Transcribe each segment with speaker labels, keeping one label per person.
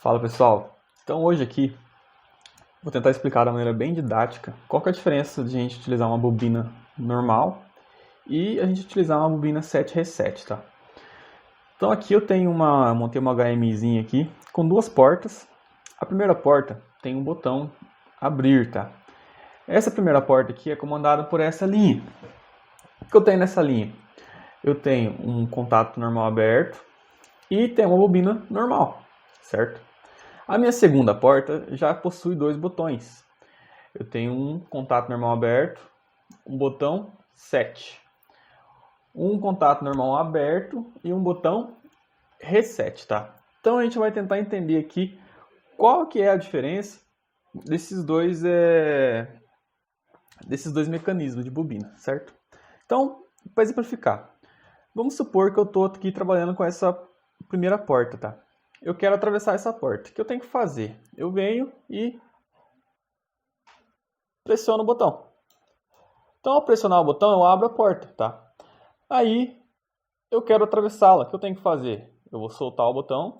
Speaker 1: Fala pessoal, então hoje aqui vou tentar explicar da maneira bem didática qual que é a diferença de a gente utilizar uma bobina normal e a gente utilizar uma bobina 7 reset, tá? Então aqui eu tenho montei uma HMIzinha aqui com duas portas. A primeira porta tem um botão abrir, tá? Essa primeira porta aqui é comandada por essa linha. O que eu tenho nessa linha? Eu tenho um contato normal aberto e tem uma bobina normal, certo? A minha segunda porta já possui dois botões. Eu tenho um contato normal aberto, um botão set. Um contato normal aberto e um botão reset, tá? Então a gente vai tentar entender aqui qual que é a diferença desses dois mecanismos de bobina, certo? Então, para exemplificar, vamos supor que eu estou aqui trabalhando com essa primeira porta, tá? Eu quero atravessar essa porta. O que eu tenho que fazer? Eu venho e pressiono o botão. Então, ao pressionar o botão, eu abro a porta, tá? Aí, eu quero atravessá-la. O que eu tenho que fazer? Eu vou soltar o botão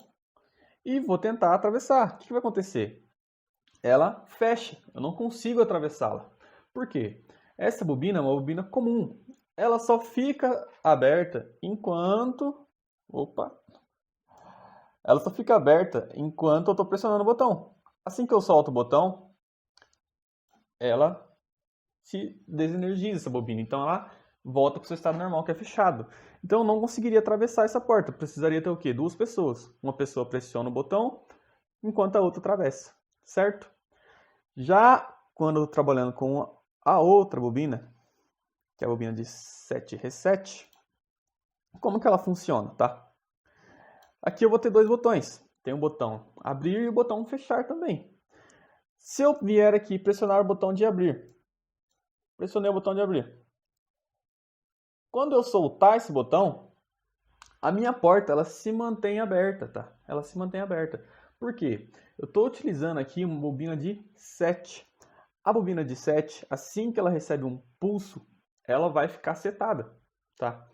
Speaker 1: e vou tentar atravessar. O que vai acontecer? Ela fecha. Eu não consigo atravessá-la. Por quê? Essa bobina é uma bobina comum. Ela só fica aberta enquanto... Ela só fica aberta enquanto eu estou pressionando o botão. Assim que eu solto o botão, ela se desenergiza, essa bobina. Então ela volta para o seu estado normal, que é fechado. Então eu não conseguiria atravessar essa porta. Precisaria ter o quê? Duas pessoas. Uma pessoa pressiona o botão, enquanto a outra atravessa. Certo? Já quando eu estou trabalhando com a outra bobina, que é a bobina de 7 reset, como que ela funciona, tá? Aqui eu vou ter dois botões. Tem o botão abrir e o botão fechar também. Se eu vier aqui pressionar o botão de abrir, pressionei o botão de abrir. Quando eu soltar esse botão, a minha porta ela se mantém aberta, tá? Ela se mantém aberta. Por quê? Eu estou utilizando aqui uma bobina de 7. A bobina de 7, assim que ela recebe um pulso, ela vai ficar setada, tá?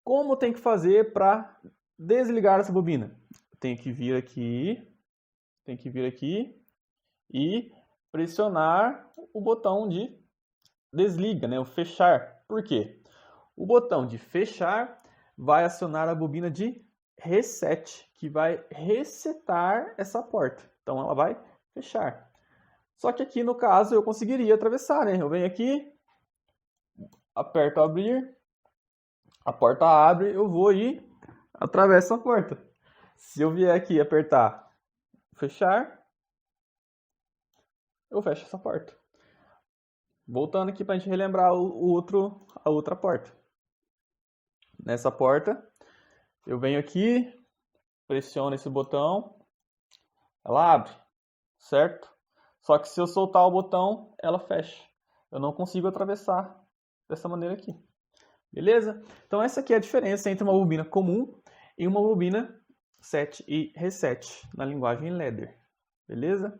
Speaker 1: Como tem que fazer para desligar essa bobina? Tem que vir aqui e pressionar o botão de desliga, né? O fechar. Por quê? O botão de fechar vai acionar a bobina de reset, que vai resetar essa porta. Então ela vai fechar. Só que aqui no caso eu conseguiria atravessar, né? Eu venho aqui, aperto abrir, a porta abre, eu vou e atravesso a porta. Se eu vier aqui e apertar fechar, eu fecho essa porta. Voltando aqui para a gente relembrar a outra porta. Nessa porta, eu venho aqui, pressiono esse botão, ela abre, certo? Só que se eu soltar o botão, ela fecha. Eu não consigo atravessar dessa maneira aqui. Beleza? Então essa aqui é a diferença entre uma bobina comum e uma bobina set e reset na linguagem ladder. Beleza?